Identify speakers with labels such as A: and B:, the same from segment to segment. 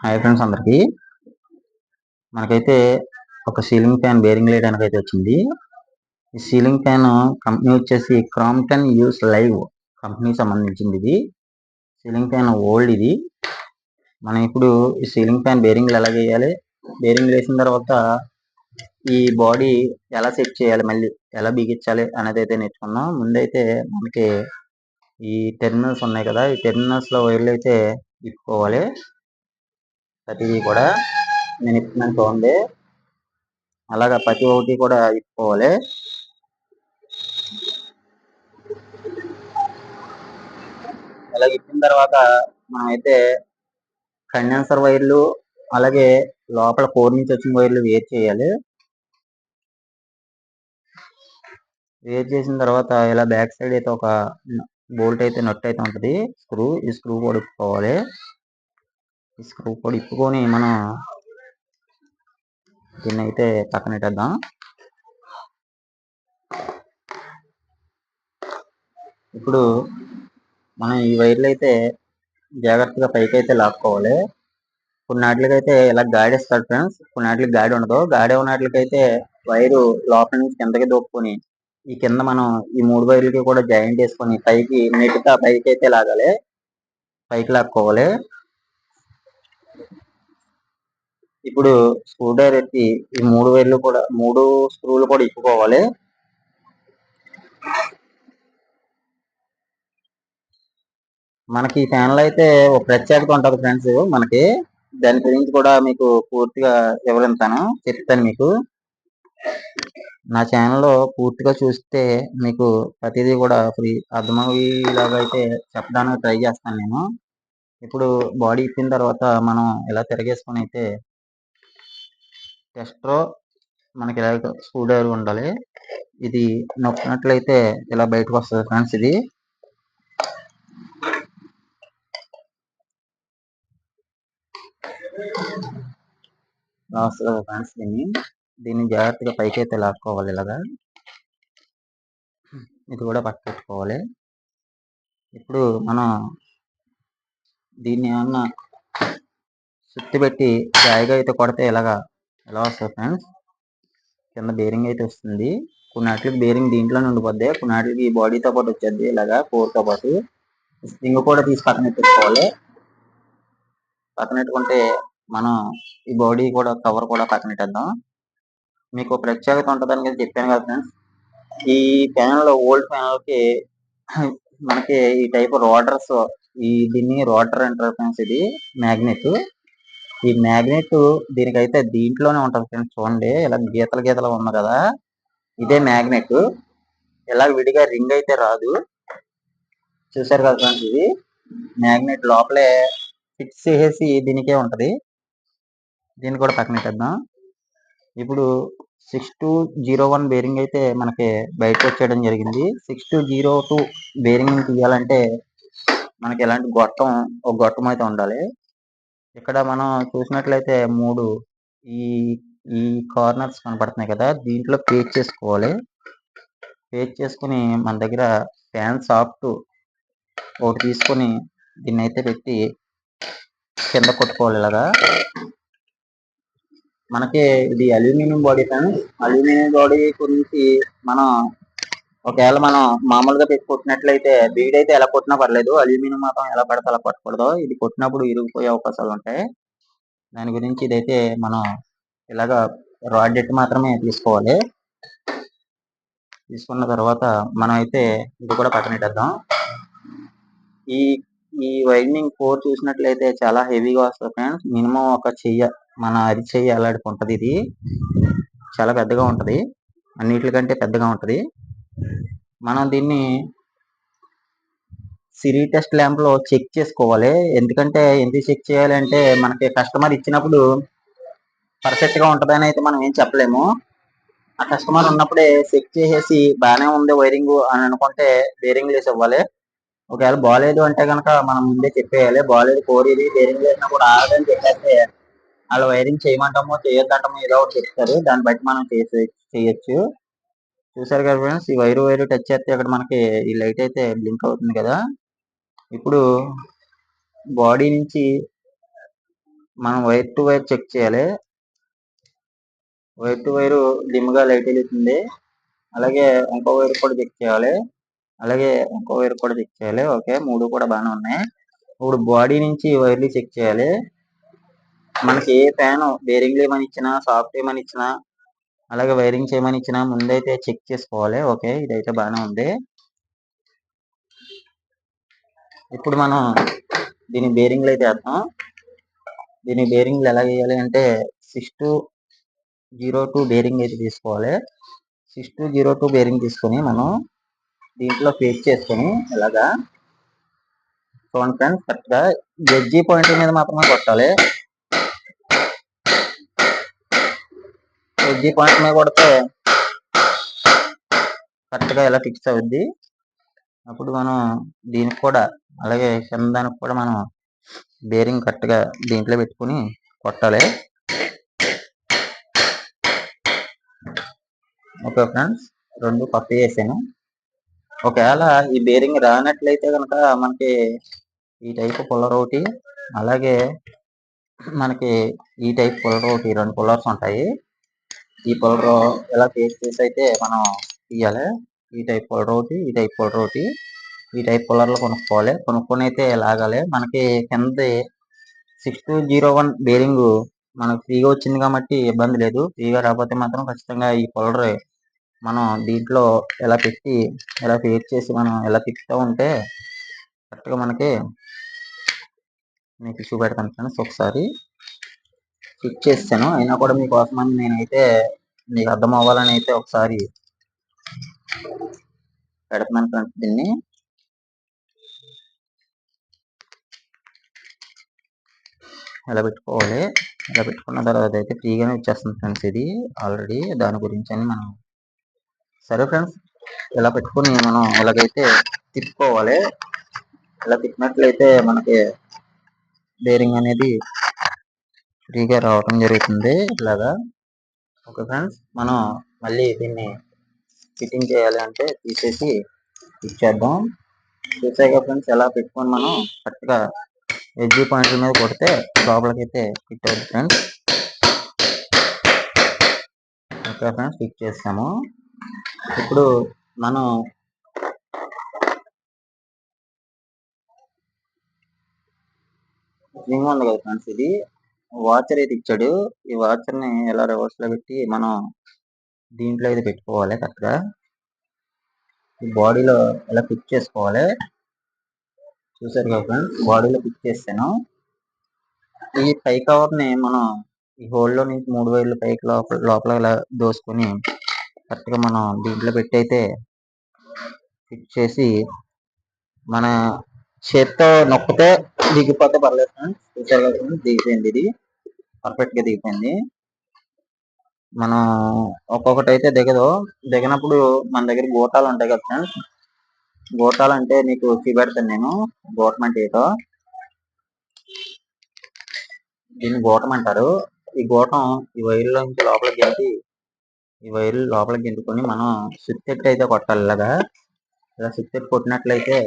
A: Hi friends అందరికి. మనకైతే ఒక సీలింగ్ ఫ్యాన్ బేరింగ్ వేయడానికి అయితే వచ్చింది. ఈ సీలింగ్ ఫ్యాన్ కంపెనీ వచ్చేసి క్రాంప్టన్ యూస్ లైవ్ కంపెనీకి సంబంధించింది. ఇది సీలింగ్ ఫ్యాన్ ఓల్డ్. ఇది మనం ఇప్పుడు ఈ సీలింగ్ ఫ్యాన్ బేరింగ్లు ఎలా వేయాలి, బేరింగ్ వేసిన తర్వాత ఈ బాడీ ఎలా సెట్ చేయాలి, మళ్ళీ ఎలా బిగించాలి అనేది అయితే నేర్చుకున్నాం. ముందైతే మనకి ఈ టెర్మినల్స్ ఉన్నాయి కదా, ఈ టెర్మినల్స్ లో వైర్లు అయితే ఇప్పుకోవాలి. ప్రతిదీ కూడా నేను ఇప్పుతున్నాను చూడండి. అలాగా ప్రతి ఒక్కటి కూడా ఇప్పుకోవాలి. ఇలా ఇప్పిన తర్వాత మనమైతే కండెన్సర్ వైర్లు అలాగే లోపల కోర్ నుంచి వచ్చిన వైర్లు వేరు చేయాలి. వేరు చేసిన తర్వాత ఇలా బ్యాక్ సైడ్ అయితే ఒక బోల్ట్ అయితే నట్ అయితే ఉంటుంది, స్క్రూ. ఈ స్క్రూ కూడా ఇప్పుకోవాలి. ఈ స్క్రూ కూడా ఇప్పుకొని మనం దీన్ని అయితే పక్కన పెట్టేద్దాం. ఇప్పుడు మనం ఈ వైర్లు అయితే జాగ్రత్తగా పైకి అయితే లాక్కోవాలి. కొన్నిటికైతే ఇలా గాడేస్తాడు ఫ్రెండ్స్, కొన్నిటికి గాడి ఉండదు. గాడి ఉన్నట్లకైతే వైరు లోపల నుంచి కిందకి దూపుకొని ఈ కింద మనం ఈ 3 వైర్లకి కూడా జాయింట్ వేసుకొని పైకి నెట్గా పైకి అయితే లాగాలి, పైకి లాక్కోవాలి. ఇప్పుడు స్క్రూ డ్రైవర్ ఎత్తి ఈ 3 వైర్లు కూడా 3 స్క్రూలు కూడా ఇప్పుకోవాలి. మనకి ఈ ఫ్యాన్లో అయితే ఒక ప్రత్యేకత ఉంటుంది ఫ్రెండ్స్. మనకి దాని గురించి కూడా మీకు పూర్తిగా వివరిస్తాను, చెప్తాను మీకు. నా ఛానల్లో పూర్తిగా చూస్తే మీకు ప్రతిదీ కూడా ఫ్రీ అర్థమయ్యేలాగా అయితే చెప్పడానికి ట్రై చేస్తాను నేను. ఇప్పుడు బాడీ ఇప్పిన తర్వాత మనం ఇలా తిరగేసుకొని అయితే టెస్టర్ మనకి ఇలా స్క్రూ డ్రైవర్ ఉండాలి. ఇది నొక్కినట్లయితే ఇలా బయటకు వస్తుంది ఫ్రెండ్స్. ఇది వస్తుంది ఫ్రెండ్స్. దీన్ని జాగ్రత్తగా పైకి అయితే లాక్కోవాలి. ఇలాగా ఇది కూడా పక్క పెట్టుకోవాలి. ఇప్పుడు మనం దీన్ని ఏమన్నా సుత్తి పెట్టి జాయిగా అయితే కొడితే ఇలాగా ఎలా వస్తుంది ఫ్రెండ్స్. కింద బేరింగ్ అయితే వస్తుంది. కొన్నిటికి బేరింగ్ దీంట్లోనే ఉండిపోద్ది, కొన్నిటికి బాడీతో పాటు వచ్చేది ఇలాగా కోర్తో పాటు. స్ప్రింగ్ కూడా తీసి పక్కన పెట్టుకోవాలి. పక్కన పెట్టుకుంటే మనం ఈ బాడీ కూడా కవర్ కూడా పక్కన పెట్టేద్దాం. మీకు ప్రత్యేకత ఉంటుందని చెప్పాను కదా ఫ్రెండ్స్. ఈ ప్యానల్ ఓల్డ్ ప్యానల్కి మనకి ఈ టైప్ రోటర్స్, దీన్ని రోటర్ అంటారు ఫ్రెండ్స్. ఇది మ్యాగ్నెట్. ఈ మ్యాగ్నెట్ దీనికైతే దీంట్లోనే ఉంటుంది ఫ్రెండ్స్. చూడండి ఇలా గీతలు గీతలు ఉంది కదా, ఇదే మ్యాగ్నెట్. ఇలా విడిగా రింగ్ అయితే రాదు, చూసారు కదా ఫ్రెండ్స్. ఇది మ్యాగ్నెట్ లోపలే ఫిక్స్ చేసేసి దీనికే ఉంటది. దీన్ని కూడా పక్కన పెట్టేద్దాం. ఇప్పుడు 6201 బేరింగ్ అయితే మనకి బయటకు వచ్చేయడం జరిగింది. 6202 బేరింగ్ తీయాలంటే మనకి ఎలాంటి గొట్టం, ఒక గొట్టం అయితే ఉండాలి. ఇక్కడ మనం చూసినట్లయితే 3 ఈ ఈ కార్నర్స్ కనపడుతున్నాయి కదా, దీంట్లో పేస్ట్ చేసుకోవాలి. పేస్ట్ చేసుకుని మన దగ్గర ఫ్యాన్ సాఫ్ట్ ఒకటి తీసుకొని దీన్ని అయితే పెట్టి కింద కొట్టుకోవాలి. ఇలాగా మనకి ఇది aluminium body friends. Aluminium body గురించి మనం ఒకవేళ మనం మామూలుగా పెట్టి కొట్టినట్లయితే బీడైతే ఎలా కొట్టినా పర్లేదు, అల్యూమినియం మాత్రం ఎలా పడితే అలా కొట్టకూడదు. ఇది కొట్టినప్పుడు ఇరిగిపోయే అవకాశాలు ఉంటాయి. దాని గురించి ఇదైతే మనం ఇలాగా రాడ్ ఎట్టి మాత్రమే తీసుకోవాలి. తీసుకున్న తర్వాత మనం అయితే ఇది కూడా పక్కన పెట్టేద్దాం. ఈ ఈ వైండింగ్ కోర్ చూసినట్లయితే చాలా హెవీగా వస్తుంది ఫ్రెండ్స్. మినిమం ఒక చెయ్య, మన అరిచెయ్యి అలాంటిది ఉంటుంది. ఇది చాలా పెద్దగా ఉంటుంది, అన్నిటికంటే పెద్దగా ఉంటుంది. మనం దీన్ని సిరీ టెస్ట్ ల్యాంప్ లో చెక్ చేసుకోవాలి. ఎందుకంటే ఎందుకు చెక్ చేయాలి అంటే మనకి కస్టమర్ ఇచ్చినప్పుడు పర్ఫెక్ట్ గా ఉంటుందని అయితే మనం ఏం చెప్పలేము. ఆ కస్టమర్ ఉన్నప్పుడే చెక్ చేసేసి బాగానే ఉంది వైరింగ్ అని అనుకుంటే బేరింగ్ వేసి ఇవ్వాలి. ఒకవేళ బాగాలేదు అంటే కనుక మనం ముందే చెప్పేయాలి, బాగాలేదు కోర్ ఇది, బేరింగ్ వేసినా కూడా ఆగదని చెప్పేస్తే వాళ్ళు వైరింగ్ చేయమంటామో చేయొద్దంటామో ఏదో ఒకటి చెప్తారు, దాన్ని బట్టి మనం చేయొచ్చు. చూసారు కదా ఫ్రెండ్స్, ఈ వైరు టచ్ చేస్తే ఇక్కడ మనకి ఈ లైట్ అయితే బ్లింక్ అవుతుంది కదా. ఇప్పుడు బాడీ నుంచి మనం వైర్ టు వైర్ చెక్ చేయాలి. వైర్ టు వైర్ డిమ్గా లైట్ వెలుగుతుంది. అలాగే ఇంకో వైర్ కూడా చెక్ చేయాలి. అలాగే ఇంకో వైర్ కూడా చెక్ చేయాలి. ఓకే, 3 కూడా బాగానే ఉన్నాయి. ఇప్పుడు బాడీ నుంచి వైర్లు చెక్ చేయాలి. మనకి ఏ ఫ్యాన్ బేరింగ్ ఏమని ఇచ్చినా, సాఫ్ట్ ఏమని ఇచ్చినా, అలాగే వైరింగ్ చేయమని ఇచ్చినా ముందైతే చెక్ చేసుకోవాలి. ఓకే, ఇదైతే బాగానే ఉంది. ఇప్పుడు మనం దీని బేరింగ్లు అయితే వేద్దాం. దీని బేరింగ్లు ఎలా వేయాలి అంటే 6202 బేరింగ్ అయితే తీసుకోవాలి. 6202 బేరింగ్ తీసుకొని మనం దీంట్లో ఫేస్ చేసుకొని ఇలాగా చూడండి ఫ్రెండ్స్, కరెక్ట్గా ఎడ్జీ పాయింట్ మీద మాత్రమే కొట్టాలి. ఎడ్జీ పాయింట్ మీద కొడితే కరెక్ట్గా ఇలా ఫిక్స్ అవుద్ది. అప్పుడు మనం దీనికి కూడా అలాగే కిందానికి కూడా మనం బేరింగ్ కరెక్ట్గా దీంట్లో పెట్టుకుని కొట్టాలి. ఓకే ఫ్రెండ్స్, 2 కొత్త వేసాను. ఒకవేళ ఈ బేరింగ్ రానట్లయితే కనుక మనకి ఈ టైప్ పుల్లర్ ఒకటి, అలాగే మనకి ఈ టైప్ పుల్లర్ ఒకటి, 2 పుల్లర్స్ ఉంటాయి. ఈ పుల్లర్ ఇలా ఫేస్ చేసి అయితే మనం తీయాలి. ఈ టైప్ పుల్లర్ ఒకటి, ఈ టైప్ పుల్లర్ ఒకటి, ఈ టైప్ పుల్లర్లు కొనుక్కోవాలి. కొనుక్కొని అయితే లాగాలి. మనకి కింద 6201 బేరింగ్ మనకు ఫ్రీగా వచ్చింది కాబట్టి ఇబ్బంది లేదు. ఫ్రీగా రాకపోతే మాత్రం ఖచ్చితంగా ఈ పుల్లర్ మనం దీంట్లో ఇలా పెట్టి ఇలా ఫేస్ చేసి మనం ఇలా తిప్పుతూ ఉంటే కరెక్ట్గా మనకి మీకు చూపెడతాను ఫ్రెండ్స్. ఒకసారి ఫిట్ చేస్తాను, అయినా కూడా మీకోసమని నేనైతే మీకు అర్థం అవ్వాలని అయితే ఒకసారి పెడుతున్నాను ఫ్రెండ్స్. దీన్ని ఎలా పెట్టుకోవాలి, ఇలా పెట్టుకున్న తర్వాత అయితే ఫ్రీగానే వచ్చేస్తుంది ఫ్రెండ్స్. ఇది ఆల్రెడీ దాని గురించి అని మనం సరే ఫ్రెండ్స్, ఇలా పెట్టుకుని మనం ఎలాగైతే తిప్పుకోవాలి. ఇలా తిప్పినట్లయితే మనకి బేరింగ్ అనేది ఫ్రీగా రావడం జరుగుతుంది ఇలాగా. ఓకే ఫ్రెండ్స్, మనం మళ్ళీ దీన్ని ఫిట్టింగ్ చేయాలి అంటే తీసేసి ఇచ్చేద్దాం. చూసాక ఫ్రెండ్స్, ఎలా పెట్టుకొని మనం కరెక్ట్గా ఎడ్జీ పాయింట్ల మీద కొడితే లోపలికైతే ఫిట్ అవుతుంది ఫ్రెండ్స్. ఓకే ఫ్రెండ్స్, ఫిట్ చేస్తాము. ఇప్పుడు మనం రింగ్ ఉంది కదా ఫ్రెండ్స్, ఇది వాచర్ అయితే ఇచ్చాడు. ఈ వాచర్ని ఎలా రివర్స్లో పెట్టి మనం దీంట్లో అయితే పెట్టుకోవాలి. కరెక్ట్గా ఈ బాడీలో ఎలా ఫిట్ చేసుకోవాలి. చూసారు కదా ఫ్రెండ్స్, బాడీలో ఫిట్ చేస్తాను. ఈ పై కవర్ని మనం ఈ హోల్లో నుంచి 3 వైర్లు పైకి లోపల ఇలా దోసుకొని కరెక్ట్గా మనం దీంట్లో పెట్టి అయితే ఫిట్ చేసి మన చేత్తో నొక్కితే దిగిపోతే పర్లేదు ఫ్రెండ్స్. చూసారు కదా ఫ్రెండ్స్, దిగిపోయింది. ఇది పర్ఫెక్ట్గా దిగిపోయింది. మనం ఒక్కొక్కటి అయితే దిగదు. దిగినప్పుడు మన దగ్గర గోటాలు ఉంటాయి కదా ఫ్రెండ్స్. గోటాలు అంటే నీకు చూపెడతాను నేను. గోటం అంటే ఏటో, దీన్ని గోటం అంటారు. ఈ గోటం ఈ వైర్లో నుంచి లోపలికి గెంటి ఈ వైర్లు లోపలికి గెంటుకొని మనం సుత్తెట్టు అయితే కొట్టాలి. ఇలాగా ఇలా సుత్తెట్టు కొట్టినట్లయితే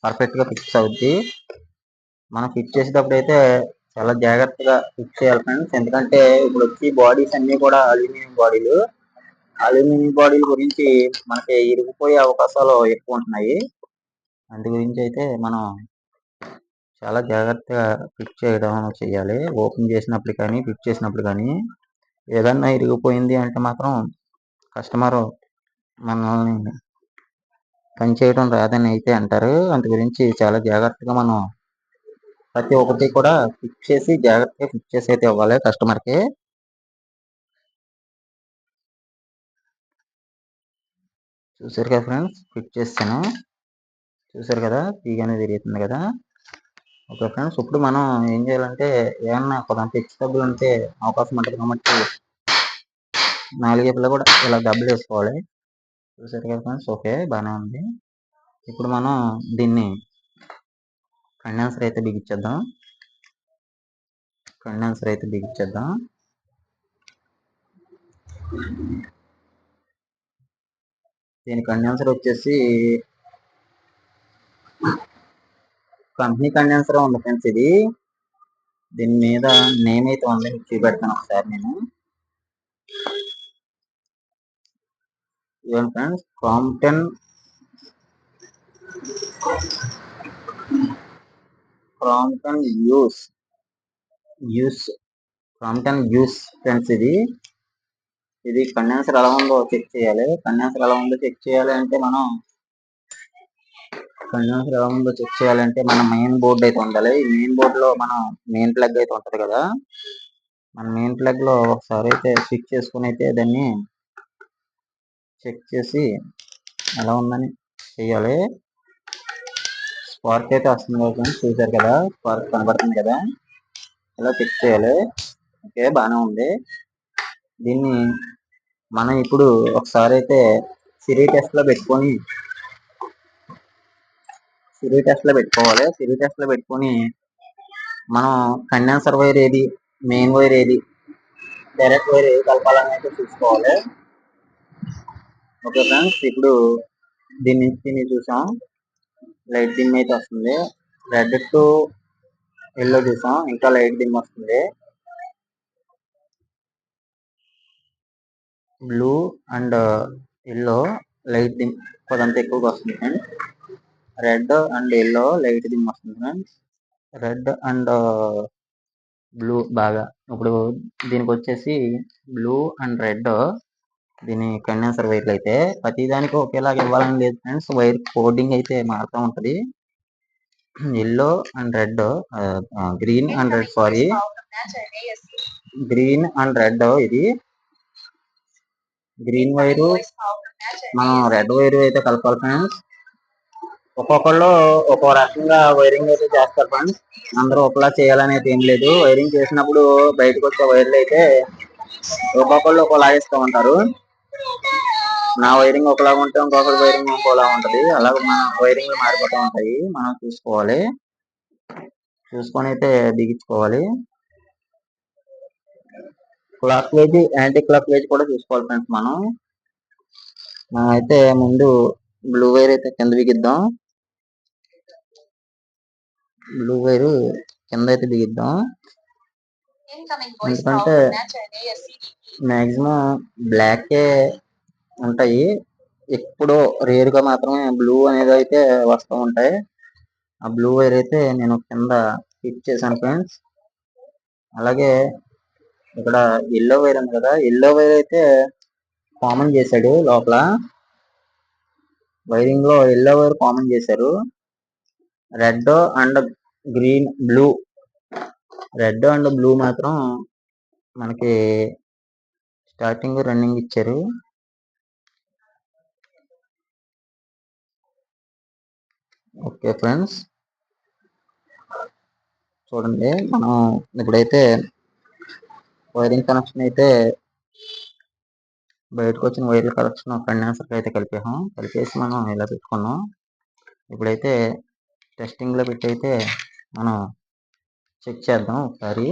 A: పర్ఫెక్ట్గా ఫిక్స్ అవుద్ది. మనం ఫిట్ చేసేటప్పుడు అయితే చాలా జాగ్రత్తగా ఫిక్స్ చేయాలి ఫ్రెండ్స్. ఎందుకంటే ఇప్పుడు వచ్చి బాడీస్ అన్నీ కూడా అల్యూమినియం బాడీలు. అల్యూమినియం బాడీల గురించి మనకి ఇరిగిపోయే అవకాశాలు ఎక్కువ ఉంటున్నాయి. అందు గురించి అయితే మనం చాలా జాగ్రత్తగా ఫిట్ చేయడం చేయాలి. ఓపెన్ చేసినప్పుడు కానీ ఫిట్ చేసినప్పుడు కానీ ఏదన్నా ఇరిగిపోయింది అంటే మాత్రం కస్టమర్ మనల్ని పని చేయడం రాదని అయితే అంటారు. అందు గురించి చాలా జాగ్రత్తగా మనం ప్రతి ఒక్కటి కూడా ఫిట్ చేసి జాగ్రత్తగా ఫిట్ చేసి అయితే ఇవ్వాలి కస్టమర్కి. చూసారు కదా ఫ్రెండ్స్, ఫిట్ చేస్తాను. చూసారు కదా, తీగానే తిరుగుతుంది కదా. ఓకే ఫ్రెండ్స్, ఇప్పుడు మనం ఏం చేయాలంటే ఏమన్నా కొంత హెచ్చు డబ్బులు ఉంటే అవకాశం ఉంటుంది కాబట్టి 4 వైపులా కూడా ఇలా డబ్బులు వేసుకోవాలి. చూసారు కదా ఫ్రెండ్స్, ఓకే బాగానే ఉంది. ఇప్పుడు మనం దీన్ని కండెన్సర్ అయితే బిగించేద్దాం. దీని కండెన్సర్ వచ్చేసి కంపెనీ కండెన్సర్ ఉంది ఫ్రెండ్స్. ఇది దీని మీద నేమ్ అయితే ఉంది, చూపెడతాను ఒకసారి నేను. ఇవ్వండి ఫ్రెండ్స్, క్రాంప్టన్ యూస్ ఫ్రెండ్స్. ఇది కండెన్సర్ ఎలా ఉందో చెక్ చేయాలి. కండెన్సర్ ఎలా ఉందో చెక్ చేయాలంటే మన మెయిన్ బోర్డు అయితే ఉండాలి. ఈ మెయిన్ బోర్డులో మనం మెయిన్ ప్లగ్ అయితే ఉంటుంది కదా, మన మెయిన్ ప్లగ్ లో ఒకసారి అయితే స్విచ్ చేసుకుని అయితే దాన్ని చెక్ చేసి ఎలా ఉందని చేయాలి. స్పార్క్ అయితే వస్తుంది కదా, చూసారు కదా, స్పార్క్ కనబడుతుంది కదా, ఇలా చెక్ చేయాలి. ఓకే, బాగానే ఉంది. దీన్ని మనం ఇప్పుడు ఒకసారి అయితే సిరీ టెస్ట్ లో పెట్టుకోవాలి. సిరీ టెస్ట్ లో పెట్టుకొని మనం కండెన్సర్ వైర్ ఏది, మెయిన్ వైర్ ఏది, డైరెక్ట్ వైర్ ఏది కలపాలని అయితే చూసుకోవాలి. ఓకే ఫ్రెండ్స్, ఇప్పుడు దీన్ని చూసాం, లైట్ డిమ్ అయితే వస్తుంది. రెడ్ టు ఎల్లో చూసాం, ఇంకా లైట్ డిమ్ వస్తుంది. Blue and yellow light dim కొద్దింత ఎక్కువగా వస్తుంది friends. Red and yellow light dim వస్తుంది ఫ్రెండ్స్. రెడ్ అండ్ బ్లూ బాగా. ఇప్పుడు దీనికి వచ్చేసి బ్లూ అండ్ రెడ్, దీని కండెన్సర్ వైర్లు అయితే ప్రతిదానికి ఒకేలాగా ఇవ్వాలని లేదు ఫ్రెండ్స్, వైర్ కోడింగ్ అయితే మారుతూ ఉంటుంది. Yellow and red, green and red, green and red, ఇది గ్రీన్ వైరు మనం రెడ్ వైరు అయితే కలపాలి ఫ్రెండ్స్. ఒక్కొక్కళ్ళు ఒక్కో రకంగా వైరింగ్ అయితే చేస్తారు ఫ్రెండ్స్, అందరూ ఒకలా చేయాలని అయితే ఏం లేదు. వైరింగ్ చేసినప్పుడు బయటకు వచ్చే వైర్లు అయితే ఒక్కొక్కళ్ళు ఒకలా ఇస్తూ ఉంటారు. నా వైరింగ్ ఒకలాగా ఉంటే ఇంకొకటి వైరింగ్ ఇంకోలా ఉంటది. అలాగే మన వైరింగ్ మారిపోతూ ఉంటాయి, మనం చూసుకొని అయితే బిగించుకోవాలి. Clockwise, anticlockwise కూడా చూసుకోవాలి ఫ్రెండ్స్. మనం అయితే ముందు బ్లూ వైర్ అయితే కింద బిగిద్దాం. బ్లూ వైర్ కింద అయితే బిగిద్దాం, ఎందుకంటే మ్యాక్సిమం బ్లాకే ఉంటాయి. ఎప్పుడో రేరుగా మాత్రమే బ్లూ అనేది అయితే వస్తూ ఉంటాయి. ఆ బ్లూ వైర్ అయితే నేను కింద ఫిట్ చేశాను ఫ్రెండ్స్. అలాగే ఇక్కడ ఎల్లో వైర్ ఉంది కదా, ఎల్లో వైర్ అయితే కామన్ చేశాడు లోపల, వైరింగ్ లో ఎల్లో వైర్ కామన్ చేశారు. రెడ్ అండ్ బ్లూ మాత్రం మనకి స్టార్టింగ్ రన్నింగ్ ఇచ్చారు. ఓకే ఫ్రెండ్స్, చూడండి, మనం ఇప్పుడైతే వైరింగ్ కనెక్షన్ అయితే బయటకు వచ్చిన వైర్ల కనెక్షన్ కండెన్సర్ అయితే కలిపేసి మనం ఇలా పెట్టుకున్నాం. ఇప్పుడైతే టెస్టింగ్ లో పెట్టి అయితే మనం చెక్ చేద్దాం. ఒకసారి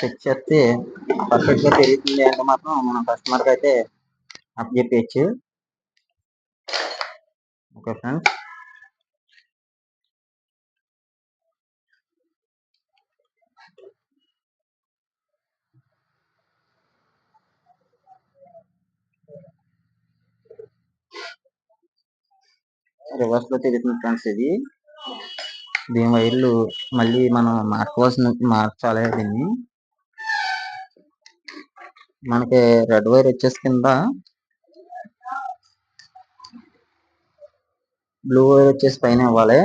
A: చెక్ చేస్తే పర్ఫెక్ట్ గా తిరుగుతుంది అంటే మాత్రం మనం కస్టమర్కి అయితే అప్పచెప్పచ్చు. ఓకే ఫ్రెండ్స్, రివర్స్ లో తిరుగుతుంది ఫ్రెండ్స్. దీని వైర్లు మళ్ళీ మనం మార్చాలి. దీన్ని మనకి రెడ్ వైర్ వచ్చేసి కింద, బ్లూ వైర్ వచ్చేసి పైన ఇవ్వాలి.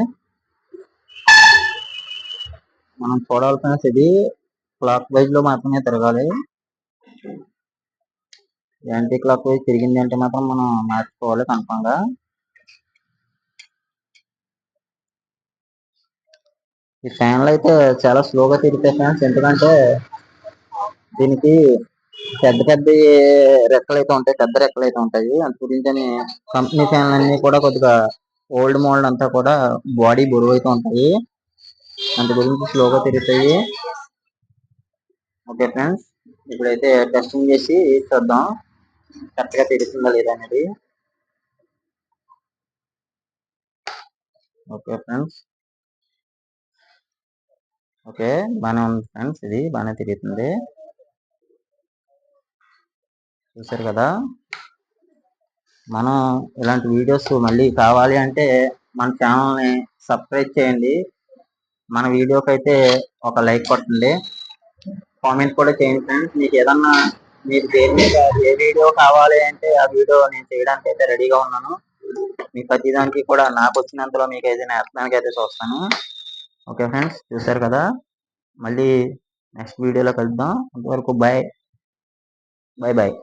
A: మనం చూడాలి ఫ్రెండ్స్, ఇది క్లాక్ వైజ్ లో మాత్రమే తిరగాలి. యాంటీ క్లాక్ వైజ్ తిరిగింది అంటే మాత్రం మనం మార్చుకోవాలి కన్ఫామ్ గా. ఈ ఫ్యాన్లు అయితే చాలా స్లోగా తిరుగుతాయి ఫ్రెండ్స్, ఎందుకంటే దీనికి పెద్ద రెక్కలు అయితే ఉంటాయి. అందు గురించి కంపెనీ ఫ్యాన్లు అన్ని కూడా కొద్దిగా ఓల్డ్ మోడల్ అంతా కూడా బాడీ బరువు అయితే ఉంటాయి, అందు గురించి స్లోగా తిరుగుతాయి. ఓకే ఫ్రెండ్స్, ఇప్పుడైతే టెస్టింగ్ చేసి చూద్దాం కరెక్ట్ గా తిరుగుతుందా లేదా అనేది. ఓకే ఫ్రెండ్స్, ఓకే, బాగానే ఉంది ఫ్రెండ్స్, ఇది బాగానే తిరుగుతుంది. చూసారు కదా. మనం ఇలాంటి వీడియోస్ మళ్ళీ కావాలి అంటే మన ఛానల్ని సబ్స్క్రైబ్ చేయండి. మన వీడియోకి అయితే ఒక లైక్ కొట్టండి, కామెంట్ కూడా చేయండి ఫ్రెండ్స్. మీకు ఏదన్నా మీరు ఏ వీడియో కావాలి అంటే ఆ వీడియో నేను చేయడానికి అయితే రెడీగా ఉన్నాను. మీ ప్రతిదానికి కూడా నాకు వచ్చినంతలో మీకు అయితే నేర్పడానికి అయితే చూస్తాను. ఓకే ఫ్రెండ్స్, చూసారు కదా. మళ్ళీ నెక్స్ట్ వీడియోలో కలుద్దాం. అంతవరకు బాయ్ బాయ్ బాయ్.